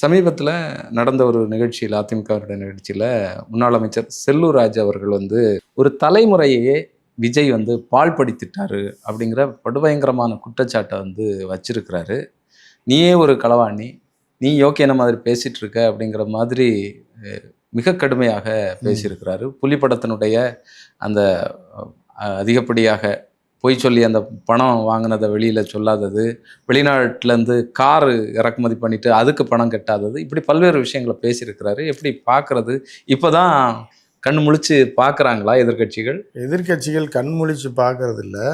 சமீபத்தில் நடந்த ஒரு நிகழ்ச்சியில், அதிமுகவுடைய நிகழ்ச்சியில் முன்னாள் அமைச்சர் செல்லூர் ராஜு அவர்கள் வந்து ஒரு தலைமுறையே விஜய் வந்து பால் படித்துட்டாரு அப்படிங்கிற படுபயங்கரமான குற்றச்சாட்டை வந்து வச்சிருக்கிறாரு. நீயே ஒரு களவாணி, நீ யோக்கியன மாதிரி பேசிட்டு இருக்க அப்படிங்கிற மாதிரி மிக கடுமையாக பேசியிருக்கிறாரு. புலிப்படத்தினுடைய அந்த அதிகப்படியாக பொய் சொல்லி அந்த பணம் வாங்கினதை வெளியில் சொல்லாதது, வெளிநாட்டிலேருந்து காரு இறக்குமதி பண்ணிட்டு அதுக்கு பணம் கட்டாதது, இப்படி பல்வேறு விஷயங்களை பேசியிருக்கிறாரு. எப்படி பார்க்குறது? இப்போ தான் கண் முழிச்சு பார்க்குறாங்களா எதிர்கட்சிகள்? எதிர்கட்சிகள் கண் முழிச்சு பார்க்கறது இல்லை.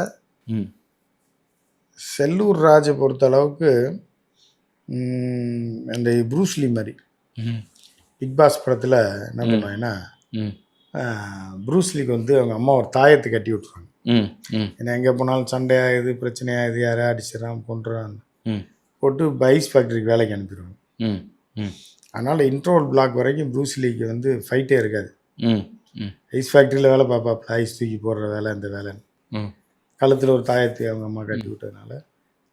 செல்லூர் ராஜை பொறுத்த அளவுக்கு அந்த ப்ரூஸ்லி மாதிரி பிக் பாஸ் படத்தில் என்ன பண்ணுவாங்கன்னா, ப்ரூஸ்லிக்கு வந்து அவங்க அம்மா ஒரு தாயத்தை கட்டி விட்ருவாங்க. ஏன்னா எங்கே போனாலும் சண்டையாகுது, பிரச்சனையாகுது, யாரையா அடிச்சிடறான் கொண்டுறான்னு போட்டு ஐஸ் ஃபேக்ட்ரிக்கு வேலைக்கு அனுப்பிடுவாங்க. அதனால் இன்ட்ரோல் பிளாக் வரைக்கும் ப்ரூஸ்லிக்கு வந்து ஃபைட்டே இருக்காது. ஐஸ் ஃபேக்ட்ரியில் வேலை பார்ப்பாப்புல, ஐஸ் தூக்கி போடுற வேலை, இந்த வேலைன்னு கழுத்தில் ஒரு தாயத்தை அவங்க அம்மா கட்டி விட்டதுனால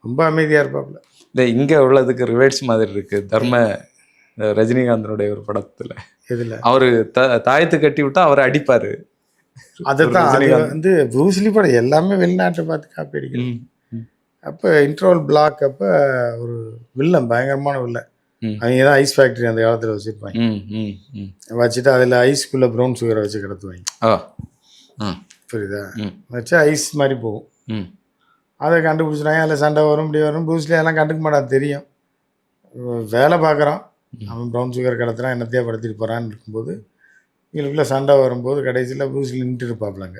ரொம்ப அமைதியாக இருப்பாப்புல. இல்லை, இங்கே உள்ளதுக்கு ரிவேர்ஸ் மாதிரி இருக்குது. தர்ம ரஜினிகாந்தனுடைய ஒரு படத்தில் இதில் அவர் தாயத்தை கட்டி விட்டா அவரை அடிப்பார். அதைத்தான் அது வந்து ப்ரூஸ்லி படம் எல்லாமே வெளிநாட்டை பார்த்து காப்பி அடிக்கணும். அப்போ இன்ட்ரோல் பிளாக் அப்போ ஒரு வில்லன், பயங்கரமான வில்லன். அவங்க தான் ஐஸ் ஃபேக்ட்ரி அந்த காலத்தில் வச்சுருப்பாங்க. வச்சுட்டு அதில் ஐஸ்குள்ளே ப்ரௌன் சுகரை வச்சு கிடத்துவாங்க. புரியுதா? வச்சா ஐஸ் மாதிரி போகும். அதை கண்டுபிடிச்சிட்டாங்க. அதில் சண்டை வரும், இப்படி வரும். ப்ரூஸ்லி அதெல்லாம் கண்டுக்க மாட்டான், தெரியும். வேலை பார்க்குறான், அவன் ப்ரௌன் சுகர் கடத்துறான், என்னத்தையே படுத்திட்டு போகிறான்னு இருக்கும்போது இவங்களுக்குள்ள சண்டை வரும்போது கடைசியில் ப்ரூஸ்லி நின்றுட்டு இருப்பாப்புலங்க.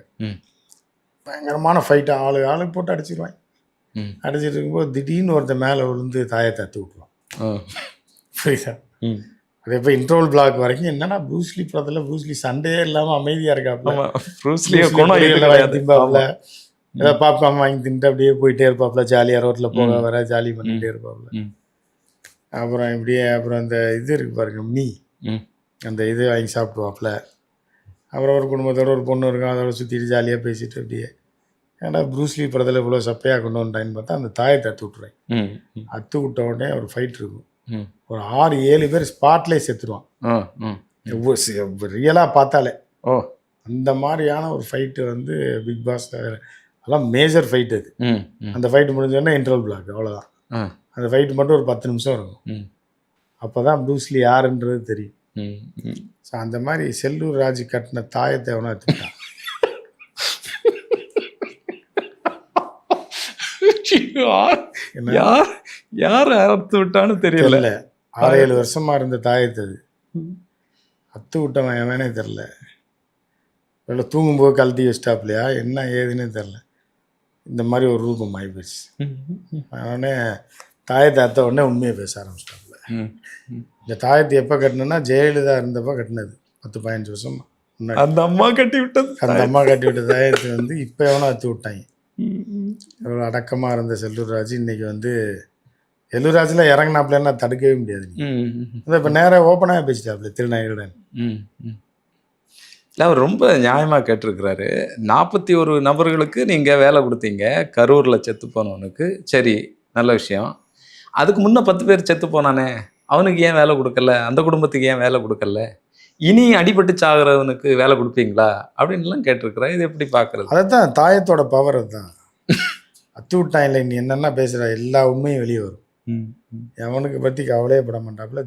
பயங்கரமான ஃபைட்டை ஆளு போட்டு அடிச்சிடுவாங்க. அடிச்சிட்டு இருக்கும்போது திடீர்னு ஒருத்தர் மேலே விழுந்து தாயத்தை தத்து விட்டுருவான். புரியுதா? அது எப்போ இன்ட்ரோல் பிளாக் வரைக்கும் என்னன்னா ப்ரூஸ்லி படத்தில் ப்ரூஸ்லி சண்டையே இல்லாமல் அமைதியாக இருக்காப்புல. திம்பாப்புல, ஏதாவது பாப்கார்ன் வாங்கி தின்ட்டு அப்படியே போயிட்டே இருப்பாப்புல. ஜாலியாக ரோட்டில் போக வர ஜாலி பண்ணிகிட்டே இருப்பாப்புல. அப்புறம் இப்படியே அப்புறம் அந்த இது இருக்கு பாருங்க, அந்த இது வாங்கி சாப்பிடுவாப்புல. அப்புறம் ஒரு குடும்பத்தோட ஒரு பொண்ணு இருக்கும், அதோட சுற்றிட்டு ஜாலியாக பேசிட்டு அப்படியே. ஏன்னா ப்ரூஸ்லி படத்தில் இவ்வளோ சப்பையாக கொண்டு வந்துட்டான்னு பார்த்தா அந்த தாயத்தை அத்து விட்டுருவேன். அத்து விட்ட உடனே ஒரு ஃபைட் இருக்கும். ஒரு 6-7 பேர் ஸ்பாட்லேயே செத்துருவான். ரியலாக பார்த்தாலே அந்த மாதிரியான ஒரு ஃபைட்டு வந்து பிக் பாஸ் அதெல்லாம் மேஜர் ஃபைட். அது அந்த ஃபைட்டு முடிஞ்சோடனே இன்ட்ரோல் பிளாக், அவ்வளோதான். அந்த ஃபைட்டு மட்டும் ஒரு 10 நிமிஷம் இருக்கும். அப்போ தான் ப்ரூஸ்லி யாருன்றது தெரியும். ஸோ அந்த மாதிரி செல்லூர் ராஜு கட்டின தாயத்தை எவனா எடுத்துக்கிட்டான். யார் அறுத்து விட்டான்னு தெரியல. 6-7 வருஷமா இருந்த தாயத்தை அது அத்து விட்டவன் எவனே தெரில. இல்லை தூங்கும்போது கழட்டி வச்சிட்டாப்லையா என்ன ஏதுன்னே தெரில. இந்த மாதிரி ஒரு ரூபம் ஆகிப்போச்சு. அவனே தாயத்தை அத்த உடனே உண்மையை பேச ஆரம்பிச்சிட்டாப்புல. இந்த தாயத்தை எப்போ கட்டினா ஜெயலலிதா இருந்தப்போ கட்டினது, 10-15 வருஷம் முன்னாடி. அந்த அம்மா கட்டி விட்ட தாயத்தை வந்து இப்போ எவனோ அத்து விட்டாங்க. எவ்வளோ அடக்கமாக இருந்த செல்லூர் ராஜு இன்னைக்கு வந்து செல்லூர் ராஜில் இறங்கினாப்லன்னா தடுக்கவே முடியாது. இப்போ நேராக ஓப்பனாக பேசிட்டாப்புல திருநாயுடன். இல்லை, அவர் ரொம்ப நியாயமாக கேட்டிருக்கிறாரு. 41 நபர்களுக்கு நீங்கள் வேலை கொடுத்தீங்க, கரூரில் செத்து போனவனுக்கு. சரி, நல்ல விஷயம். அதுக்கு முன்னே 10 பேர் செத்து போனானே, அவனுக்கு ஏன் வேலை கொடுக்கல? அந்த குடும்பத்துக்கு ஏன் வேலை கொடுக்கல? இனி அடிபட்டு சாகிறவனுக்கு வேலை கொடுப்பீங்களா அப்படின்லாம் கேட்டிருக்கிறேன். இது எப்படி பார்க்குறது? அதைத்தான் தாயத்தோட பவர். அதுதான் அத்து விட்டான். இல்லை நீ என்னென்னா பேசுகிற எல்லா உண்மையும் வெளியே வரும். எவனுக்கு பற்றி கவலையே பட மாட்டாப்புல.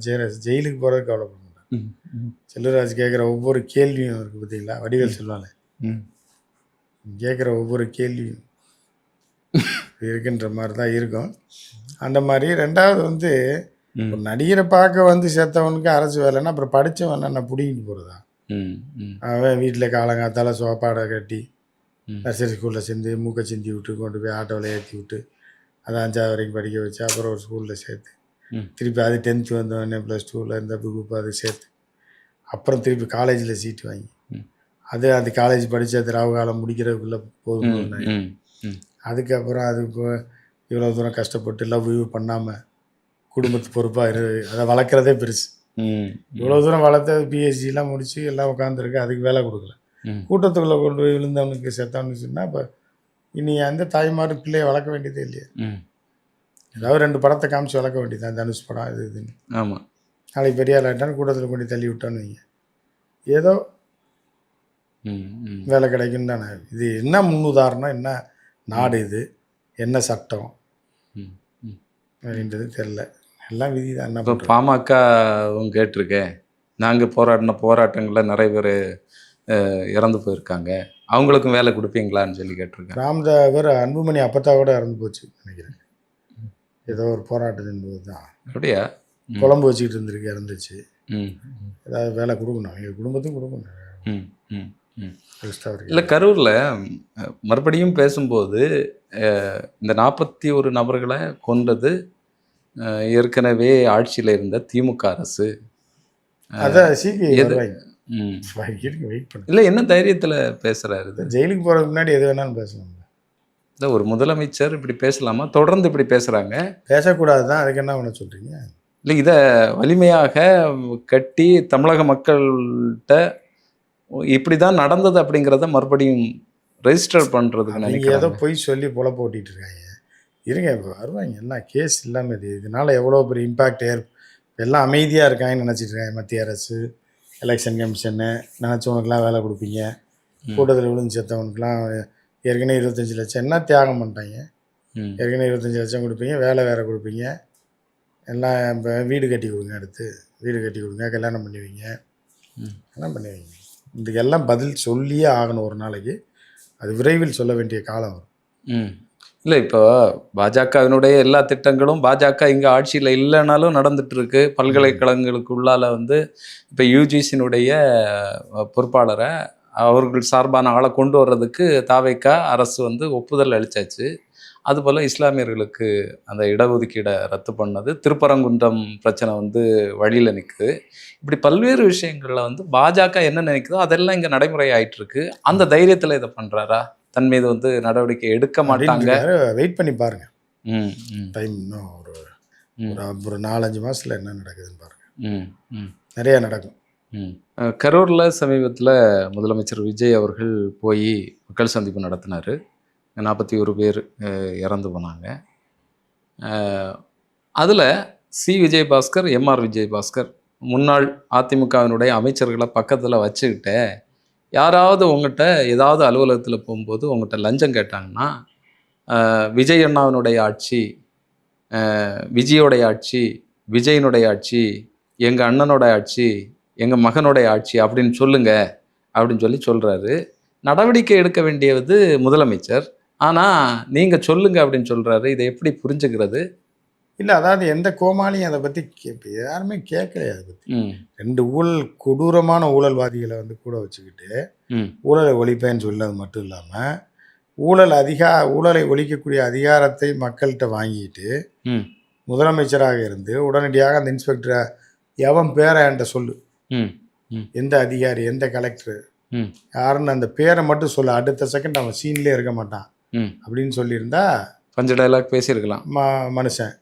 ஜெயிலுக்கு போகிறதுக்கு கவலைப்பட மாட்டான். செல்லூராஜ் கேட்குற ஒவ்வொரு கேள்வியும் இருக்குது பார்த்தீங்களா? வடிவேல் சொல்லுவாங்க, கேட்குற ஒவ்வொரு கேள்வியும் இருக்குன்ற மாதிரி தான் இருக்கும். அந்த மாதிரி. ரெண்டாவது வந்து ஒரு நடிகரை பார்க்க வந்து சேர்த்தவனுக்கு அரசு வேலைன்னா அப்புறம் படித்தவன் நான் பிடிங்கிட்டு போகிறதா? அவன் வீட்டில் காலங்காத்தால சோப்பாடை கட்டி நர்சரி ஸ்கூலில் சேர்ந்து மூக்கை சிந்தி விட்டு கொண்டு போய் ஆட்டோவில் ஏற்றி விட்டு அதை 5ஆவது வரைக்கும் படிக்க வச்சு அப்புறம் ஒரு ஸ்கூலில் சேர்த்து திருப்பி அது 10th வந்தவொடனே +2ல் இந்த குரூப் அது சேர்த்து அப்புறம் திருப்பி காலேஜில் சீட்டு வாங்கி அது காலேஜ் படித்து அது ராவு காலம் முடிக்கிறதுக்குள்ளே போதும். அதுக்கப்புறம் அது இவ்வளோ தூரம் கஷ்டப்பட்டு லவ் பண்ணாமல் குடும்பத்து பொறுப்பாக அதை வளர்க்குறதே பெருசு. இவ்வளோ தூரம் வளர்த்து பிஹெச்டிலாம் முடித்து எல்லாம் உட்காந்துருக்கு, அதுக்கு வேலை கொடுக்கல. கூட்டத்துக்குள்ளே கொண்டு போய் விழுந்தவனுக்கு செத்தவனுக்கு சொன்னால் இப்போ இனி அந்த தாய்மார் பிள்ளையை வளர்க்க வேண்டியதே இல்லையா? ஏதாவது 2 படத்தை காமிச்சு வளர்க்க வேண்டியதான், தனுஷ் படம் இது இதுன்னு. ஆமாம். நாளைக்கு பெரிய ஆளாட்டான்னு கூட்டத்தில் கொண்டு தள்ளி விட்டோன்னு வைங்க, ஏதோ வேலை கிடைக்கும் தானே. இது என்ன முன்னுதாரணம், என்ன நாடு இது, என்ன சட்டம் அப்படின்றது தெரில. எல்லாம் விதி தான். என்ன இப்போ பாமகவும் கேட்டிருக்கேன், நாங்கள் போராடின போராட்டங்களில் நிறைய பேர் இறந்து போயிருக்காங்க, அவங்களுக்கும் வேலை கொடுப்பீங்களான்னு சொல்லி கேட்டிருக்கேன். ராமதாவர் அன்புமணி அப்பத்தாவோட இறந்து போச்சு நினைக்கிறேன், ஏதோ ஒரு போராட்டத்தின் போது தான். அப்படியா? குழம்பு வச்சுக்கிட்டு இருந்திருக்கு, இறந்துச்சு. ஏதாவது வேலை கொடுக்கணும், எங்கள் குடும்பத்துக்கும் கொடுக்கணும். இல்லை, கரூரில் மறுபடியும் பேசும்போது இந்த 41 நபர்களை கொண்டது ஏற்கனவே ஆட்சியில் இருந்த திமுக அரசு. அதான் சிபிஐ வெயிட் பண்ணு. இல்லை, என்ன தைரியத்தில் பேசுகிறாரு? ஜெயிலுக்கு போகிறதுக்கு முன்னாடி எது வேணாலும் பேசணும். இல்லை, ஒரு முதலமைச்சர் இப்படி பேசலாமா? தொடர்ந்து இப்படி பேசுகிறாங்க. பேசக்கூடாது தான், அதுக்கு என்ன பண்ண சொல்கிறீங்க? இல்லை, இதை வலிமையாக கட்டி தமிழக மக்கள்கிட்ட இப்படி தான் நடந்தது அப்படிங்கிறத மறுபடியும் ரெஜிஸ்டர் பண்ணுறதுக்கு நீங்கள் ஏதோ போய் சொல்லி பொழப்பு ஓட்டிகிட்டு இருக்காங்க. இருங்க, இப்போ வருவாங்க, எல்லாம் கேஸ் இல்லாமல் இதனால் எவ்வளோ பெரிய இம்பேக்ட் எல்லாம் அமைதியாக இருக்காங்கன்னு நினச்சிட்டு இருக்காங்க. மத்திய அரசு, எலெக்ஷன் கமிஷனு நினச்சவனுக்கெலாம் வேலை கொடுப்பீங்க, கூட்டத்தில் விழுந்து செத்தவனுக்கெலாம் ஏற்கனவே 25 லட்சம் என்ன தியாகம் பண்ணிட்டாங்க, ஏற்கனவே 25 லட்சம் கொடுப்பீங்க, வேலை வேறு கொடுப்பீங்க, எல்லாம் இப்போ வீடு கட்டி கொடுங்க, அடுத்து வீடு கட்டி கொடுங்க, கல்யாணம் பண்ணுவீங்க, எல்லாம் பண்ணுவீங்க. இதுக்கெல்லாம் பதில் சொல்லியே ஆகணும் ஒரு நாளைக்கு. அது விரைவில் சொல்ல வேண்டிய காலம் வரும். இல்லை, இப்போ பாஜகவினுடைய எல்லா திட்டங்களும் பாஜக இங்கே ஆட்சியில் இல்லைனாலும் நடந்துட்டு இருக்கு. பல்கலைக்கழகங்களுக்கு உள்ளால இப்போ யூஜிசியினுடைய பொறுப்பாளரை அவர்கள் சார்பான ஆளை கொண்டு வர்றதுக்கு தாவேக்கா அரசு ஒப்புதல் அளித்தாச்சு. அதுபோல் இஸ்லாமியர்களுக்கு அந்த இடஒதுக்கீடை ரத்து பண்ணது, திருப்பரங்குன்றம் பிரச்சனை வழியில் நிற்குது. இப்படி பல்வேறு விஷயங்களில் பாஜக என்ன நினைக்குதோ அதெல்லாம் இங்கே நடைமுறை ஆயிட்டு இருக்கு. அந்த தைரியத்தில் இதை பண்ணுறாரா? தன் மீது நடவடிக்கை எடுக்க மாட்டாங்க, வெயிட் பண்ணி பாருங்க. டைம் இன்னும் ஒரு 4-5 மாதத்தில் என்ன நடக்குதுன்னு பாருங்க. நிறைய நடக்கும். கரூரில் சமீபத்தில் முதலமைச்சர் விஜய் அவர்கள் போய் மக்கள் சந்திப்பு நடத்தினார். 41 பேர் இறந்து போனாங்க. அதில் சி விஜயபாஸ்கர், எம்ஆர் விஜயபாஸ்கர் முன்னாள் அதிமுகவினுடைய அமைச்சர்களை பக்கத்தில் வச்சுக்கிட்ட யாராவது உங்கள்கிட்ட ஏதாவது அலுவலகத்தில் போகும்போது உங்கள்கிட்ட லஞ்சம் கேட்டாங்கன்னா, விஜய் அண்ணாவினுடைய ஆட்சி, விஜயோடைய ஆட்சி, விஜயனுடைய ஆட்சி, எங்கள் அண்ணனோட ஆட்சி, எங்கள் மகனுடைய ஆட்சி அப்படின்னு சொல்லுங்க அப்படின்னு சொல்கிறாரு. நடவடிக்கை எடுக்க வேண்டியது முதலமைச்சர், ஆனால் நீங்கள் சொல்லுங்க அப்படின்னு சொல்கிறாரு. இதை எப்படி புரிஞ்சுக்கிறது? இல்லை, அதாவது எந்த கோமாளியும் அதை பற்றி யாருமே கேட்கலையே. அதை பற்றி 2 கொடூரமான ஊழல்வாதிகளை கூட வச்சுக்கிட்டு ஊழலை ஒழிப்பேன்னு சொன்னது மட்டும் இல்லாமல் ஊழலை ஒழிக்கக்கூடிய அதிகாரத்தை மக்கள்கிட்ட வாங்கிட்டு முதலமைச்சராக இருந்து உடனடியாக அந்த இன்ஸ்பெக்டரை எவன் பேரை என்கிட்ட சொல்லு, எந்த அதிகாரி, எந்த கலெக்டர் யாருன்னு அந்த பேரை மட்டும் சொல்ல, அடுத்த செகண்ட் அவன் சீன்லேயே இருக்க மாட்டான் அப்படின்னு சொல்லியிருந்தா கொஞ்சம் டைலாக் பேசியிருக்கலாம் மனுஷன்.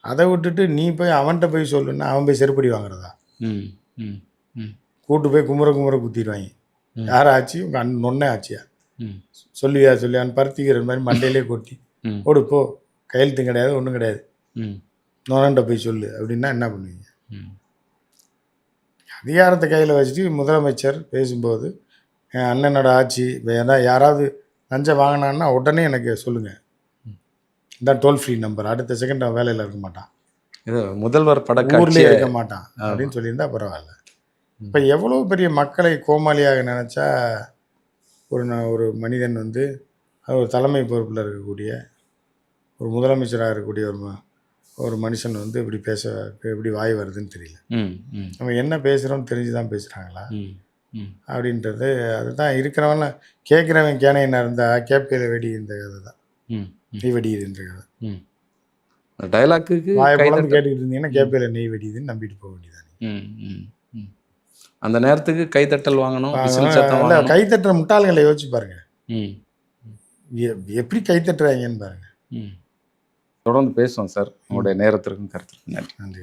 அதை விட்டுட்டு நீ போய் அவன்கிட்ட போய் சொல்லுன்னா அவன் போய் செருப்படி வாங்குறதா? கூட்டு போய் குமுற குத்திடுவாங்க. யார் ஆச்சு? உங்கள் நொன்னே ஆச்சியா? சொல்லியான்னு பருத்திக்கிற மாதிரி மண்டையிலே கொட்டி ஓடு போ, கையெழுத்தும் கிடையாது, ஒன்றும் கிடையாது, நொன்னன்ட்ட போய் சொல்லு அப்படின்னா என்ன பண்ணுவீங்க? அதிகாரத்தை கையில் வச்சுட்டு முதலமைச்சர் பேசும்போது என் அண்ணனோட ஆட்சி யாராவது லஞ்சம் வாங்கினான்னா உடனே எனக்கு சொல்லுங்கள், இதான் டோல் ஃப்ரீ நம்பர், அடுத்த செகண்ட் அவன் வேலையில் இருக்க மாட்டான், முதல்வர் ஊர்லேயே இருக்க மாட்டான் அப்படின்னு சொல்லியிருந்தா பரவாயில்ல. இப்போ எவ்வளோ பெரிய மக்களை கோமாளியாக நினச்சா ஒரு மனிதன் ஒரு தலைமை பொறுப்பில் இருக்கக்கூடிய ஒரு முதலமைச்சராக இருக்கக்கூடிய ஒரு மனுஷன் இப்படி எப்படி வாய் வருதுன்னு தெரியல. நம்ம என்ன பேசுகிறோம்னு தெரிஞ்சு தான் பேசுகிறாங்களா அப்படின்றது. அதுதான் இருக்கிறவன கேட்குறவன் கேனையனா இருந்தால் கேப்பையில் வெடி இந்த கதை தான், நெய் வெடியுதுன்ற கதை. டைலாக்கு வாயை பழந்து கேட்டுக்கிட்டு இருந்தீங்கன்னா கேப்பையில் நெய் வெடியுதுன்னு நம்பிட்டு போக வேண்டியதான். அந்த நேரத்துக்கு கைத்தட்டல் வாங்கணும். இல்லை, கைத்தட்டுற முட்டாள்களை யோசிச்சு பாருங்க, எப்படி கைத்தட்டுறாங்கன்னு பாருங்க. தொடர்ந்து பேசுவோம் சார். உங்களுடைய நேரத்திற்கும் கருத்துக்கும் நன்றி.